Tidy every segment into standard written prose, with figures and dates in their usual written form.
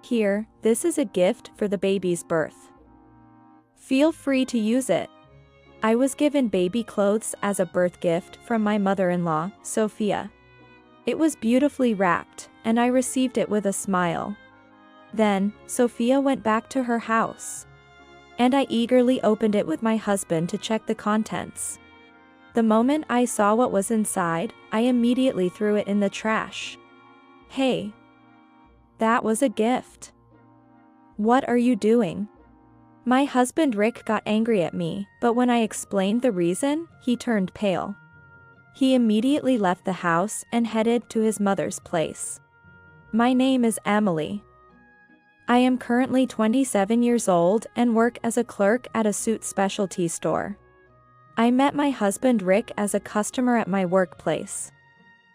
Here, this is a gift for the baby's birth. Feel free to use it. I was given baby clothes as a birth gift from my mother-in-law, Sophia. It was beautifully wrapped, and I received it with a smile. Then, Sophia went back to her house. And I eagerly opened it with my husband to check the contents. The moment I saw what was inside, I immediately threw it in the trash. Hey! That was a gift. What are you doing? My husband Rick got angry at me, but when I explained the reason, he turned pale. He immediately left the house and headed to his mother's place. My name is Emily. I am currently 27 years old and work as a clerk at a suit specialty store. I met my husband Rick as a customer at my workplace.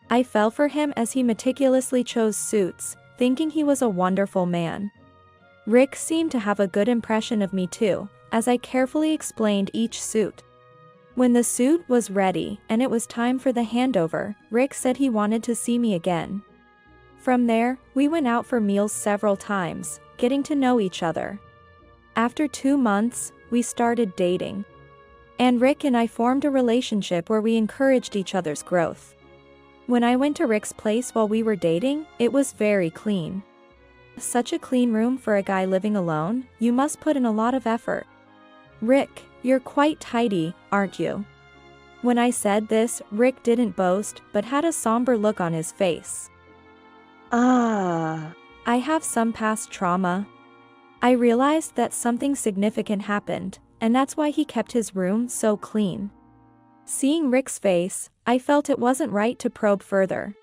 I fell for him as he meticulously chose suits, thinking he was a wonderful man. Rick seemed to have a good impression of me too, as I carefully explained each suit. When the suit was ready and it was time for the handover, Rick said he wanted to see me again. From there, we went out for meals several times, getting to know each other. After 2 months, we started dating. And Rick and I formed a relationship where we encouraged each other's growth. When I went to Rick's place while we were dating, it was very clean. Such a clean room for a guy living alone, you must put in a lot of effort. Rick, you're quite tidy, aren't you? When I said this, Rick didn't boast, but had a somber look on his face. I have some past trauma. I realized that something significant happened, and that's why he kept his room so clean. Seeing Rick's face, I felt it wasn't right to probe further.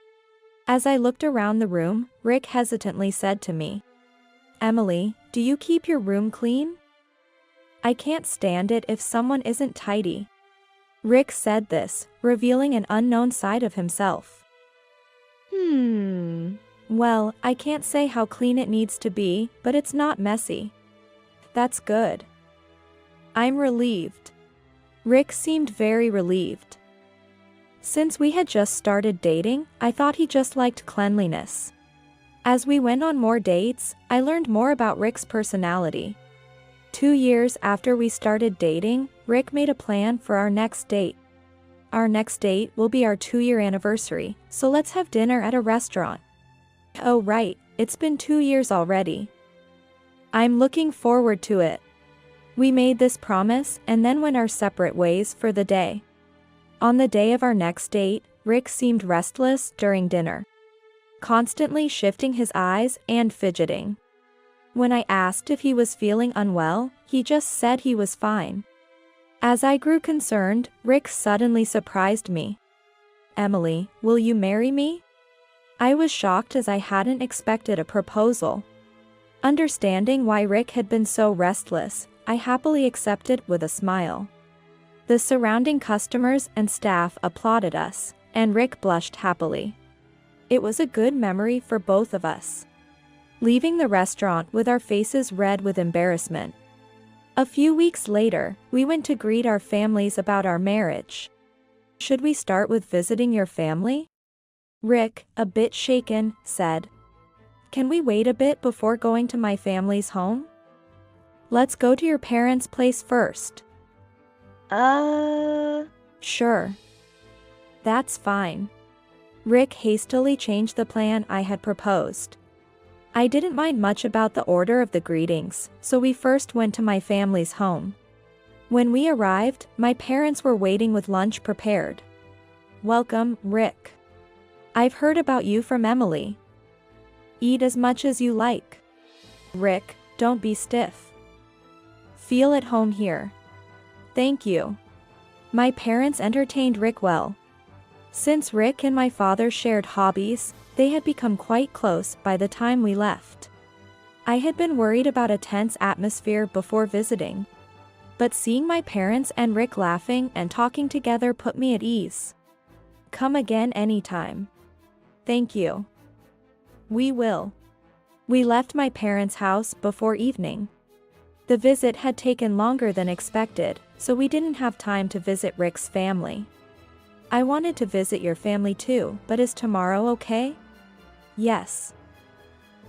As I looked around the room, Rick hesitantly said to me, "Emily, do you keep your room clean? I can't stand it if someone isn't tidy." Rick said this, revealing an unknown side of himself. Well, I can't say how clean it needs to be, but it's not messy. That's good. I'm relieved. Rick seemed very relieved. Since we had just started dating, I thought he just liked cleanliness. As we went on more dates, I learned more about Rick's personality. 2 years after we started dating, Rick made a plan for our next date. Our next date will be our 2-year anniversary, so let's have dinner at a restaurant. Oh right, it's been 2 years already. I'm looking forward to it. We made this promise and then went our separate ways for the day. On the day of our next date, Rick seemed restless during dinner, constantly shifting his eyes and fidgeting. When I asked if he was feeling unwell, he just said he was fine. As I grew concerned, Rick suddenly surprised me. "Emily, will you marry me?" I was shocked as I hadn't expected a proposal. Understanding why Rick had been so restless, I happily accepted with a smile. The surrounding customers and staff applauded us, and Rick blushed happily. It was a good memory for both of us. Leaving the restaurant with our faces red with embarrassment. A few weeks later, we went to greet our families about our marriage. "Should we start with visiting your family?" Rick, a bit shaken, said. "Can we wait a bit before going to my family's home?" "Let's go to your parents' place first." Sure. That's fine." Rick hastily changed the plan I had proposed. I didn't mind much about the order of the greetings, so we first went to my family's home. When we arrived, my parents were waiting with lunch prepared. "Welcome, Rick. I've heard about you from Emily. Eat as much as you like. Rick, don't be stiff. Feel at home here." "Thank you." My parents entertained Rick well. Since Rick and my father shared hobbies, they had become quite close by the time we left. I had been worried about a tense atmosphere before visiting. But seeing my parents and Rick laughing and talking together put me at ease. "Come again anytime." "Thank you." "We will." We left my parents' house before evening. The visit had taken longer than expected, so we didn't have time to visit Rick's family. "I wanted to visit your family too, but is tomorrow okay?" "Yes."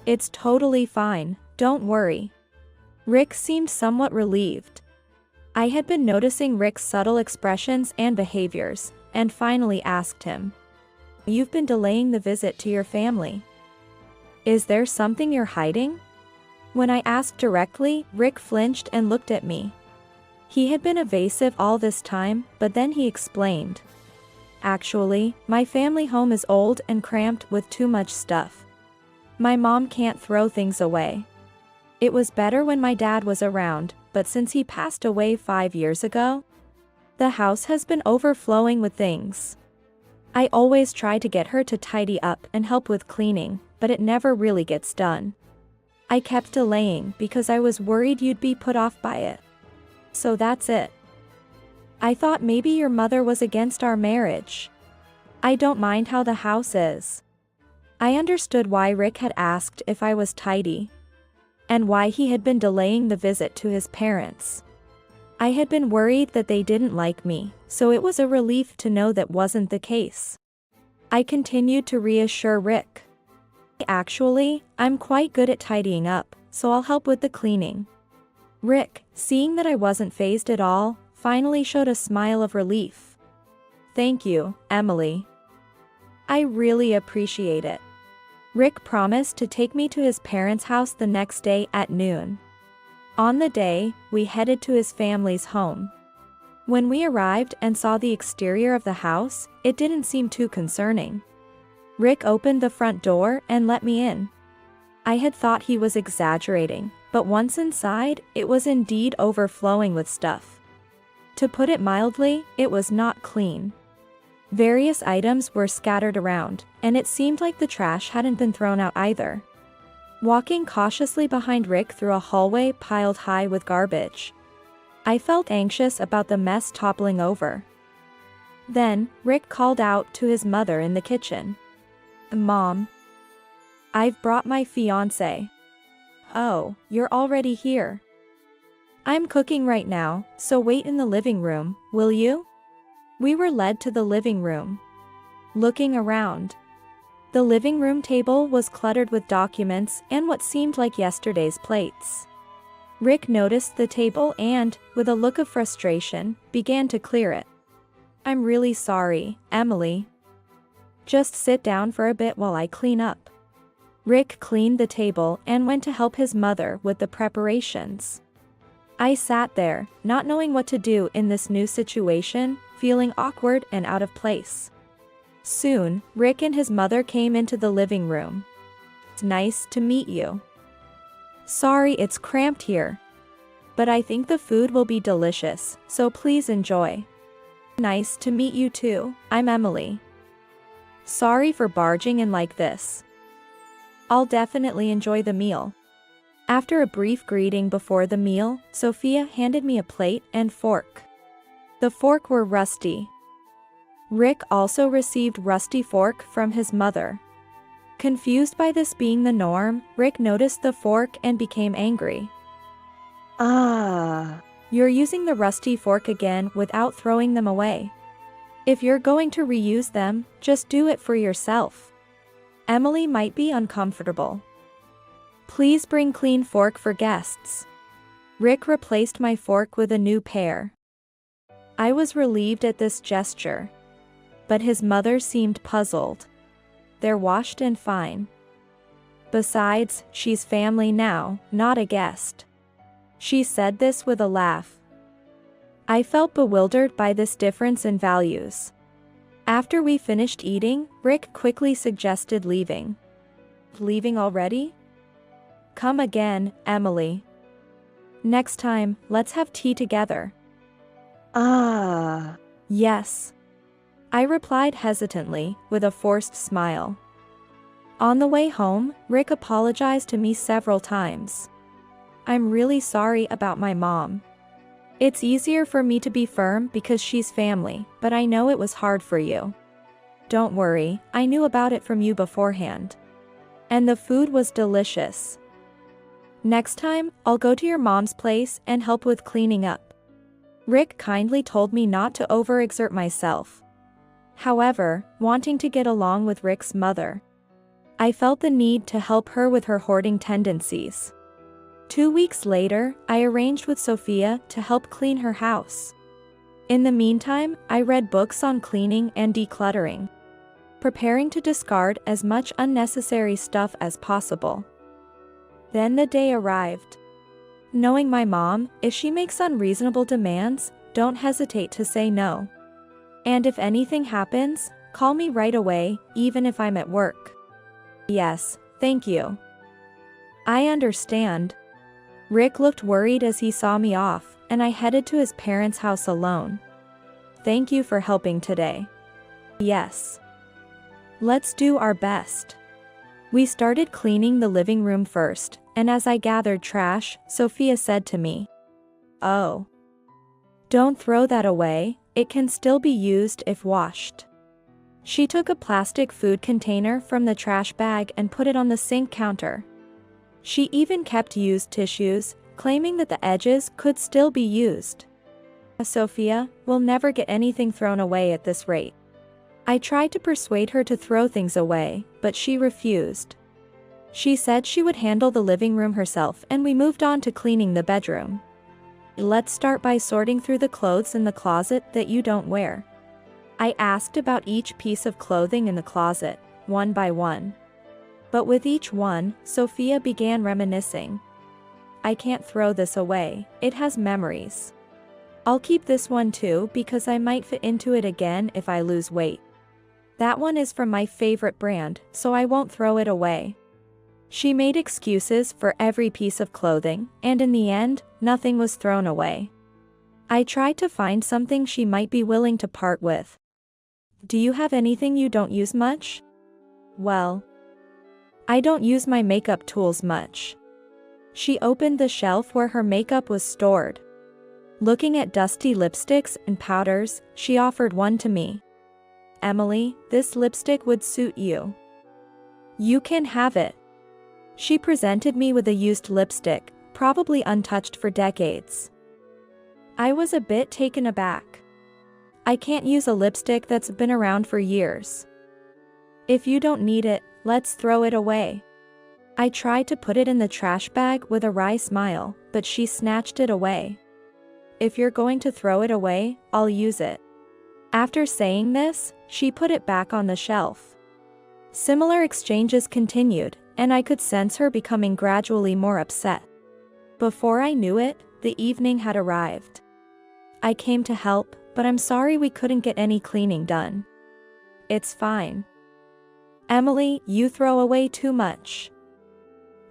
It's totally fine, don't worry. Rick seemed somewhat relieved. I had been noticing Rick's subtle expressions and behaviors, and finally asked him. You've been delaying the visit to your family. Is there something you're hiding? When I asked directly, Rick flinched and looked at me. He had been evasive all this time, but then he explained. Actually, my family home is old and cramped with too much stuff. My mom can't throw things away. It was better when my dad was around, but since he passed away 5 years ago, the house has been overflowing with things. I always try to get her to tidy up and help with cleaning, but it never really gets done. I kept delaying because I was worried you'd be put off by it. So that's it. I thought maybe your mother was against our marriage. I don't mind how the house is. I understood why Rick had asked if I was tidy, and why he had been delaying the visit to his parents. I had been worried that they didn't like me, so it was a relief to know that wasn't the case. I continued to reassure Rick. Actually, I'm quite good at tidying up, so I'll help with the cleaning. Rick, seeing that I wasn't fazed at all, finally showed a smile of relief. Thank you, Emily. I really appreciate it. Rick promised to take me to his parents' house the next day at noon. On the day, we headed to his family's home. When we arrived and saw the exterior of the house, it didn't seem too concerning. Rick opened the front door and let me in. I had thought he was exaggerating, but once inside, it was indeed overflowing with stuff. To put it mildly, it was not clean. Various items were scattered around, and it seemed like the trash hadn't been thrown out either. Walking cautiously behind Rick through a hallway piled high with garbage, I felt anxious about the mess toppling over. Then, Rick called out to his mother in the kitchen. Mom. I've brought my fiancé. Oh, you're already here. I'm cooking right now, so wait in the living room, will you? We were led to the living room. Looking around, the living room table was cluttered with documents and what seemed like yesterday's plates. Rick noticed the table and, with a look of frustration, began to clear it. I'm really sorry, Emily. Just sit down for a bit while I clean up. Rick cleaned the table and went to help his mother with the preparations. I sat there, not knowing what to do in this new situation, feeling awkward and out of place. Soon, Rick and his mother came into the living room. It's nice to meet you. Sorry it's cramped here, but I think the food will be delicious, so please enjoy. Nice to meet you too, I'm Emily. Sorry for barging in like this. I'll definitely enjoy the meal. After a brief greeting before the meal, Sophia handed me a plate and fork. The fork were rusty. Rick also received rusty fork from his mother. Confused by this being the norm, Rick noticed the fork and became angry. You're using the rusty fork again without throwing them away. If you're going to reuse them, just do it for yourself. Emily might be uncomfortable. Please bring clean fork for guests. Rick replaced my fork with a new pair. I was relieved at this gesture, but his mother seemed puzzled. They're washed and fine. Besides, she's family now, not a guest. She said this with a laugh. I felt bewildered by this difference in values. After we finished eating, Rick quickly suggested leaving. Leaving already? Come again, Emily. Next time, let's have tea together. Yes. I replied hesitantly, with a forced smile. On the way home, Rick apologized to me several times. I'm really sorry about my mom. It's easier for me to be firm because she's family, but I know it was hard for you. Don't worry, I knew about it from you beforehand. And the food was delicious. Next time, I'll go to your mom's place and help with cleaning up. Rick kindly told me not to overexert myself. However, wanting to get along with Rick's mother, I felt the need to help her with her hoarding tendencies. 2 weeks later, I arranged with Sophia to help clean her house. In the meantime, I read books on cleaning and decluttering, preparing to discard as much unnecessary stuff as possible. Then the day arrived. Knowing my mom, if she makes unreasonable demands, don't hesitate to say no. And if anything happens, call me right away, even if I'm at work. Yes, thank you. I understand. Rick looked worried as he saw me off, and I headed to his parents' house alone. Thank you for helping today. Yes. Let's do our best. We started cleaning the living room first, and as I gathered trash, Sophia said to me, "Oh. Don't throw that away, it can still be used if washed." She took a plastic food container from the trash bag and put it on the sink counter. She even kept used tissues, claiming that the edges could still be used. Sophia, we'll never get anything thrown away at this rate. I tried to persuade her to throw things away, but she refused. She said she would handle the living room herself, and we moved on to cleaning the bedroom. Let's start by sorting through the clothes in the closet that you don't wear. I asked about each piece of clothing in the closet, one by one. But with each one, Sophia began reminiscing. I can't throw this away, it has memories. I'll keep this one too because I might fit into it again if I lose weight. That one is from my favorite brand, so I won't throw it away. She made excuses for every piece of clothing, and in the end, nothing was thrown away. I tried to find something she might be willing to part with. Do you have anything you don't use much? Well, I don't use my makeup tools much. She opened the shelf where her makeup was stored. Looking at dusty lipsticks and powders, she offered one to me. Emily, this lipstick would suit you. You can have it. She presented me with a used lipstick, probably untouched for decades. I was a bit taken aback. I can't use a lipstick that's been around for years. If you don't need it, let's throw it away. I tried to put it in the trash bag with a wry smile, but she snatched it away. If you're going to throw it away, I'll use it. After saying this, she put it back on the shelf. Similar exchanges continued, and I could sense her becoming gradually more upset. Before I knew it, the evening had arrived. I came to help, but I'm sorry we couldn't get any cleaning done. It's fine. Emily, you throw away too much.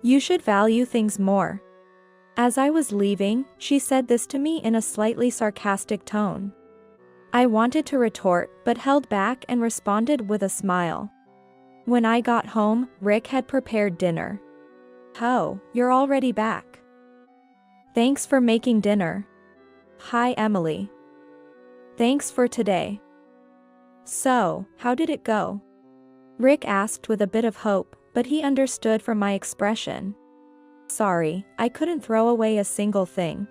You should value things more. As I was leaving, she said this to me in a slightly sarcastic tone. I wanted to retort, but held back and responded with a smile. When I got home, Rick had prepared dinner. Oh, you're already back. Thanks for making dinner. Hi, Emily. Thanks for today. So, how did it go? Rick asked with a bit of hope, but he understood from my expression. Sorry, I couldn't throw away a single thing.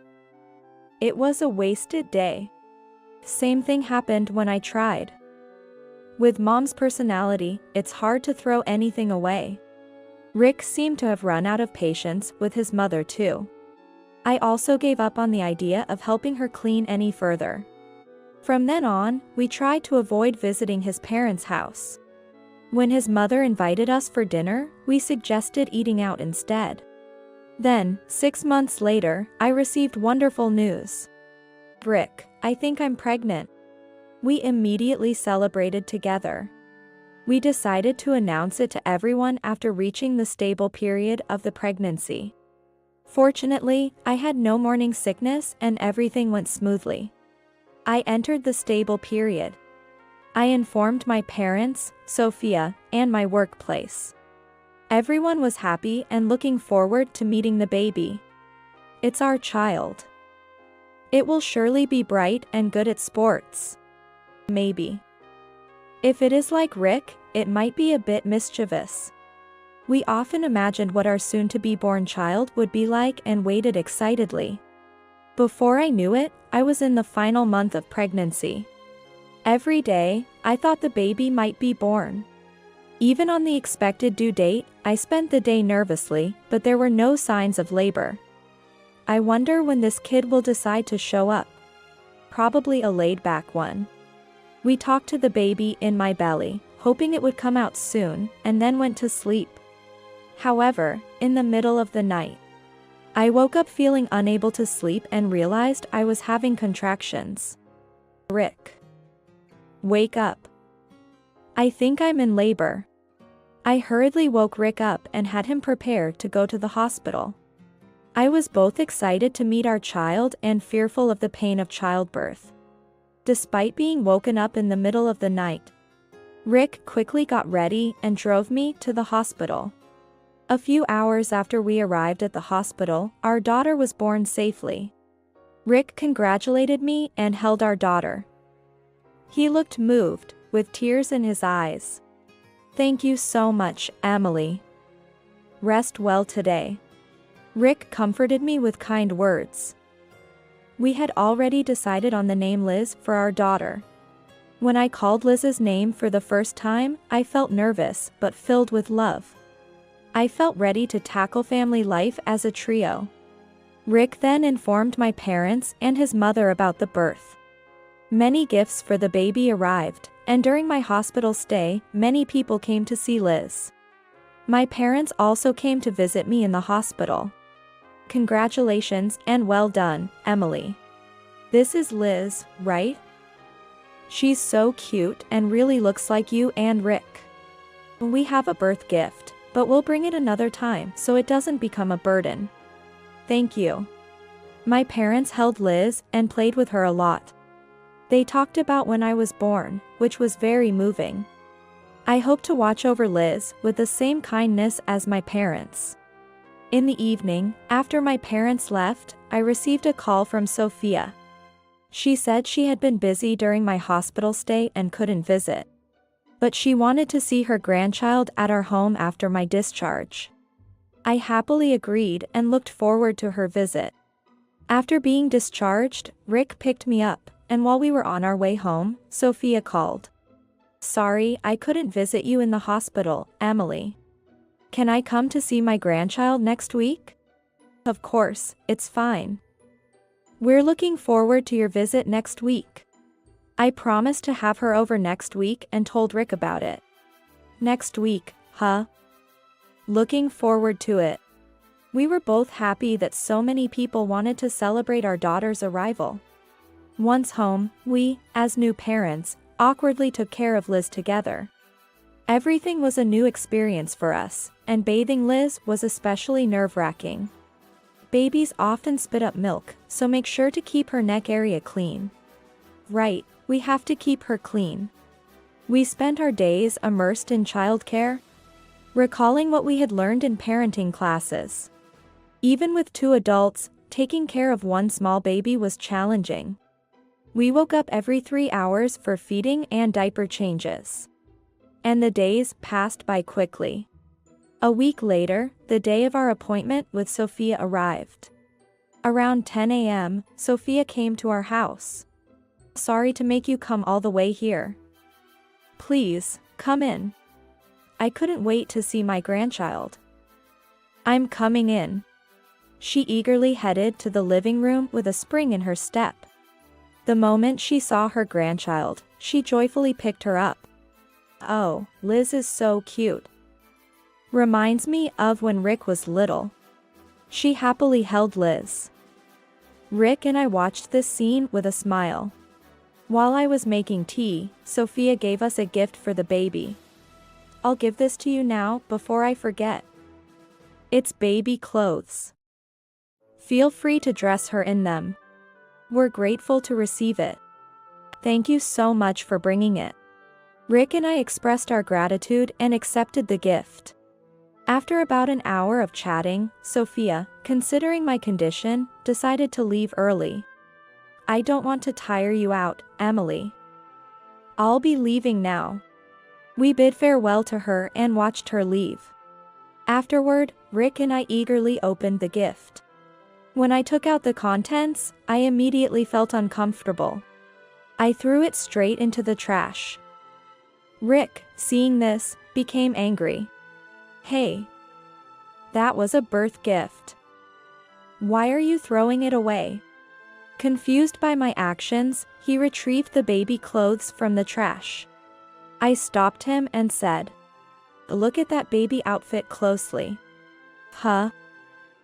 It was a wasted day. Same thing happened when I tried. With Mom's personality, it's hard to throw anything away. Rick seemed to have run out of patience with his mother too. I also gave up on the idea of helping her clean any further. From then on, we tried to avoid visiting his parents' house. When his mother invited us for dinner, we suggested eating out instead. Then, 6 months later, I received wonderful news. Rick, I think I'm pregnant. We immediately celebrated together. We decided to announce it to everyone after reaching the stable period of the pregnancy. Fortunately, I had no morning sickness and everything went smoothly. I entered the stable period. I informed my parents, Sophia, and my workplace. Everyone was happy and looking forward to meeting the baby. It's our child. It will surely be bright and good at sports. Maybe. If it is like Rick, it might be a bit mischievous. We often imagined what our soon-to-be-born child would be like and waited excitedly. Before I knew it, I was in the final month of pregnancy. Every day, I thought the baby might be born. Even on the expected due date, I spent the day nervously, but there were no signs of labor. I wonder when this kid will decide to show up. Probably a laid-back one. We talked to the baby in my belly, hoping it would come out soon, and then went to sleep. However, in the middle of the night, I woke up feeling unable to sleep and realized I was having contractions. Rick. Wake up. I think I'm in labor. I hurriedly woke Rick up and had him prepared to go to the hospital. I was both excited to meet our child and fearful of the pain of childbirth. Despite being woken up in the middle of the night, Rick quickly got ready and drove me to the hospital. A few hours after we arrived at the hospital, our daughter was born safely. Rick congratulated me and held our daughter. He looked moved, with tears in his eyes. "Thank you so much, Emily. Rest well today." Rick comforted me with kind words. We had already decided on the name Liz for our daughter. When I called Liz's name for the first time, I felt nervous but filled with love. I felt ready to tackle family life as a trio. Rick then informed my parents and his mother about the birth. Many gifts for the baby arrived, and during my hospital stay, many people came to see Liz. My parents also came to visit me in the hospital. "Congratulations and well done, Emily. This is Liz, right? She's so cute and really looks like you and Rick. We have a birth gift, but we'll bring it another time so it doesn't become a burden." "Thank you." My parents held Liz and played with her a lot. They talked about when I was born, which was very moving. I hope to watch over Liz with the same kindness as my parents. In the evening, after my parents left, I received a call from Sophia. She said she had been busy during my hospital stay and couldn't visit. But she wanted to see her grandchild at our home after my discharge. I happily agreed and looked forward to her visit. After being discharged, Rick picked me up, and while we were on our way home, Sophia called. "Sorry, I couldn't visit you in the hospital, Emily. Can I come to see my grandchild next week?" "Of course, it's fine. We're looking forward to your visit next week." I promised to have her over next week and told Rick about it. "Next week, huh? Looking forward to it." We were both happy that so many people wanted to celebrate our daughter's arrival. Once home, we, as new parents, awkwardly took care of Liz together. Everything was a new experience for us, and bathing Liz was especially nerve-wracking. Babies often spit up milk, so make sure to keep her neck area clean. Right, we have to keep her clean. We spent our days immersed in childcare, recalling what we had learned in parenting classes. Even with 2 adults, taking care of one small baby was challenging. We woke up every 3 hours for feeding and diaper changes. And the days passed by quickly. A week later, the day of our appointment with Sophia arrived. Around 10 a.m., Sophia came to our house. "Sorry to make you come all the way here. Please, come in. I couldn't wait to see my grandchild." "I'm coming in." She eagerly headed to the living room with a spring in her step. The moment she saw her grandchild, she joyfully picked her up. "Oh, Liz is so cute. Reminds me of when Rick was little." She happily held Liz. Rick and I watched this scene with a smile. While I was making tea, Sophia gave us a gift for the baby. "I'll give this to you now before I forget. It's baby clothes. Feel free to dress her in them. We're grateful to receive it." "Thank you so much for bringing it." Rick and I expressed our gratitude and accepted the gift. After about an hour of chatting, Sophia, considering my condition, decided to leave early. "I don't want to tire you out, Emily. I'll be leaving now." We bid farewell to her and watched her leave. Afterward, Rick and I eagerly opened the gift. When I took out the contents, I immediately felt uncomfortable. I threw it straight into the trash. Rick, seeing this, became angry. Hey. That was a birth gift. Why are you throwing it away? Confused by my actions, he retrieved the baby clothes from the trash. I stopped him and said, "Look at that baby outfit closely." Huh?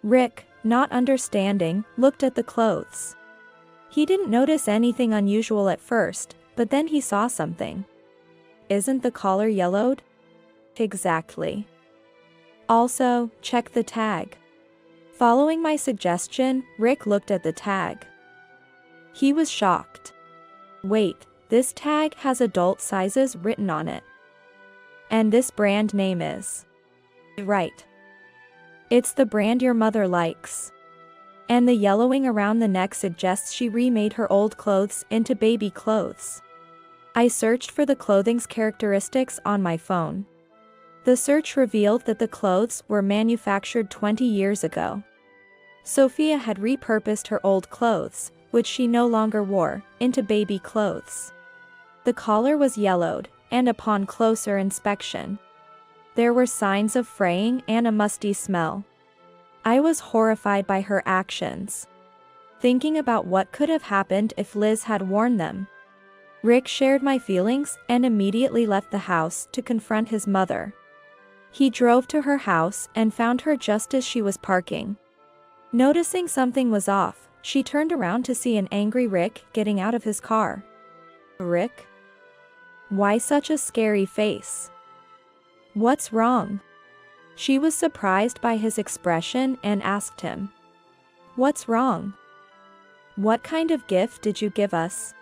Rick, not understanding, looked at the clothes. He didn't notice anything unusual at first, but then he saw something. Isn't the collar yellowed? Exactly. Also, check the tag. Following my suggestion, Rick looked at the tag. He was shocked. Wait, this tag has adult sizes written on it. And this brand name is... Right. It's the brand your mother likes. And the yellowing around the neck suggests she remade her old clothes into baby clothes. I searched for the clothing's characteristics on my phone. The search revealed that the clothes were manufactured 20 years ago. Sophia had repurposed her old clothes, which she no longer wore, into baby clothes. The collar was yellowed, and upon closer inspection, there were signs of fraying and a musty smell. I was horrified by her actions, thinking about what could have happened if Liz had worn them. Rick shared my feelings and immediately left the house to confront his mother. He drove to her house and found her just as she was parking. Noticing something was off, she turned around to see an angry Rick getting out of his car. Rick? Why such a scary face? What's wrong? She was surprised by his expression and asked him. What's wrong? What kind of gift did you give us?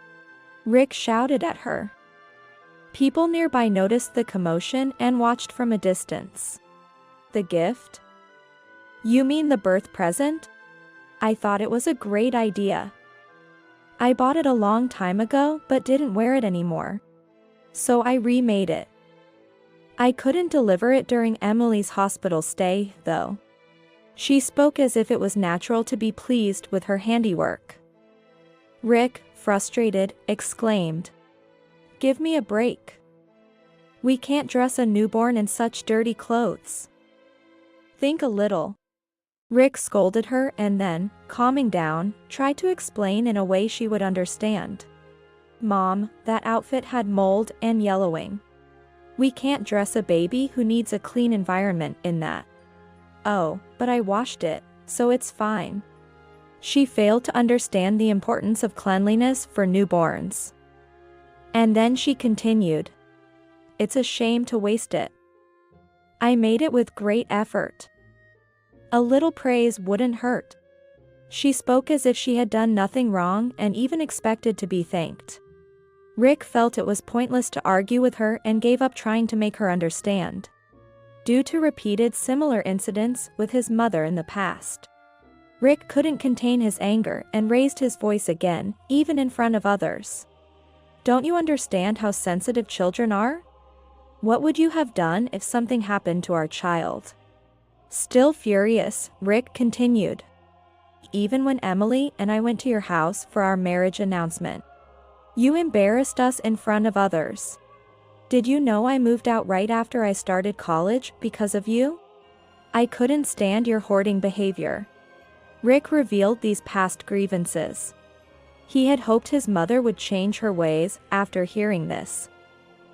Rick shouted at her. People nearby noticed the commotion and watched from a distance. The gift? You mean the birth present? I thought it was a great idea. I bought it a long time ago but didn't wear it anymore. So I remade it. I couldn't deliver it during Emily's hospital stay, though. She spoke as if it was natural to be pleased with her handiwork. Rick, frustrated, exclaimed, "Give me a break. We can't dress a newborn in such dirty clothes. Think a little." Rick scolded her and then, calming down, tried to explain in a way she would understand. "Mom, that outfit had mold and yellowing. We can't dress a baby who needs a clean environment in that." "Oh, but I washed it, so it's fine." She failed to understand the importance of cleanliness for newborns. And then she continued, "It's a shame to waste it. I made it with great effort. A little praise wouldn't hurt." She spoke as if she had done nothing wrong and even expected to be thanked. Rick felt it was pointless to argue with her and gave up trying to make her understand. Due to repeated similar incidents with his mother in the past, Rick couldn't contain his anger and raised his voice again, even in front of others. "Don't you understand how sensitive children are? What would you have done if something happened to our child?" Still furious, Rick continued, "Even when Emily and I went to your house for our marriage announcement, you embarrassed us in front of others. Did you know I moved out right after I started college because of you? I couldn't stand your hoarding behavior." Rick revealed these past grievances. He had hoped his mother would change her ways after hearing this.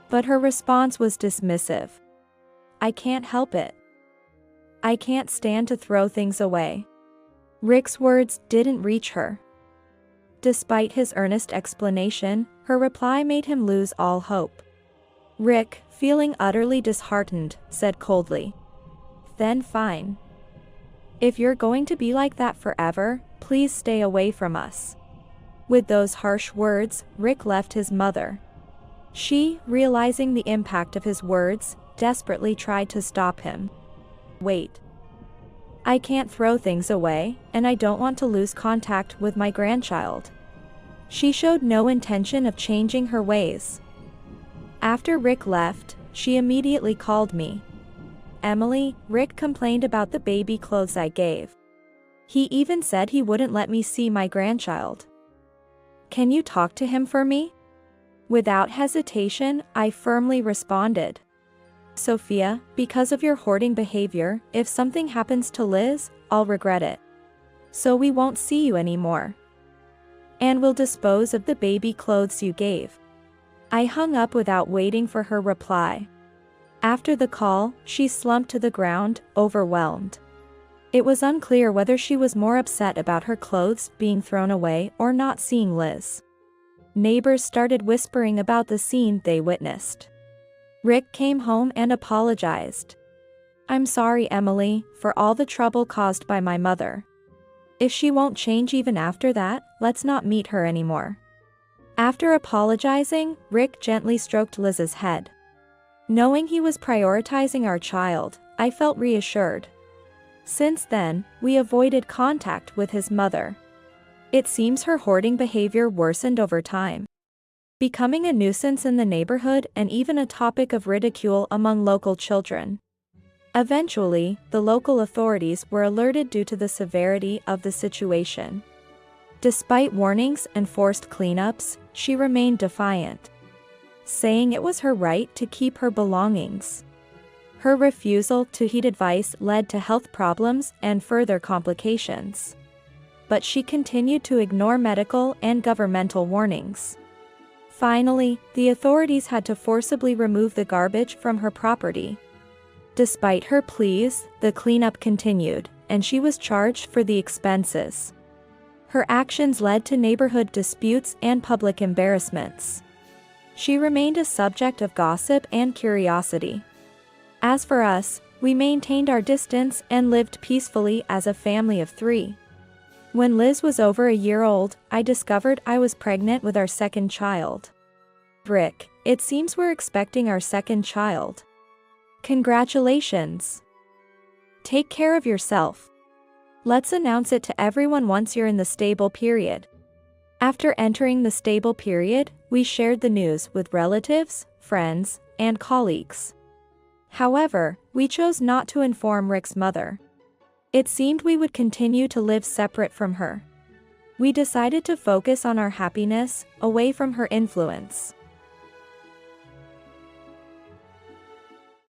But her response was dismissive. "I can't help it. I can't stand to throw things away." Rick's words didn't reach her. Despite his earnest explanation, her reply made him lose all hope. Rick, feeling utterly disheartened, said coldly, "Then fine. If you're going to be like that forever, please stay away from us." With those harsh words, Rick left his mother. She, realizing the impact of his words, desperately tried to stop him. "Wait. I can't throw things away, and I don't want to lose contact with my grandchild." She showed no intention of changing her ways. After Rick left, she immediately called me. "Emily, Rick complained about the baby clothes I gave. He even said he wouldn't let me see my grandchild. Can you talk to him for me?" Without hesitation, I firmly responded, Sophia, because of your hoarding behavior, if something happens to Liz, I'll regret it. So we won't see you anymore. And we'll dispose of the baby clothes you gave. I hung up without waiting for her reply. After the call, she slumped to the ground, overwhelmed. It was unclear whether she was more upset about her clothes being thrown away or not seeing Liz. Neighbors started whispering about the scene they witnessed. Rick came home and apologized. "I'm sorry, Emily, for all the trouble caused by my mother. If she won't change even after that, let's not meet her anymore." After apologizing, Rick gently stroked Liz's head. Knowing he was prioritizing our child, I felt reassured. Since then, we avoided contact with his mother. It seems her hoarding behavior worsened over time, becoming a nuisance in the neighborhood and even a topic of ridicule among local children. Eventually, the local authorities were alerted due to the severity of the situation. Despite warnings and forced cleanups, she remained defiant, saying it was her right to keep her belongings. Her refusal to heed advice led to health problems and further complications. But she continued to ignore medical and governmental warnings. Finally, the authorities had to forcibly remove the garbage from her property. Despite her pleas, the cleanup continued, and she was charged for the expenses. Her actions led to neighborhood disputes and public embarrassments. She remained a subject of gossip and curiosity. As for us, we maintained our distance and lived peacefully as a family of 3. When Liz was over a year old, I discovered I was pregnant with our second child. Rick, it seems we're expecting our second child. Congratulations. Take care of yourself. Let's announce it to everyone once you're in the stable period. After entering the stable period, we shared the news with relatives, friends, and colleagues. However, we chose not to inform Rick's mother. It seemed we would continue to live separate from her. We decided to focus on our happiness, away from her influence.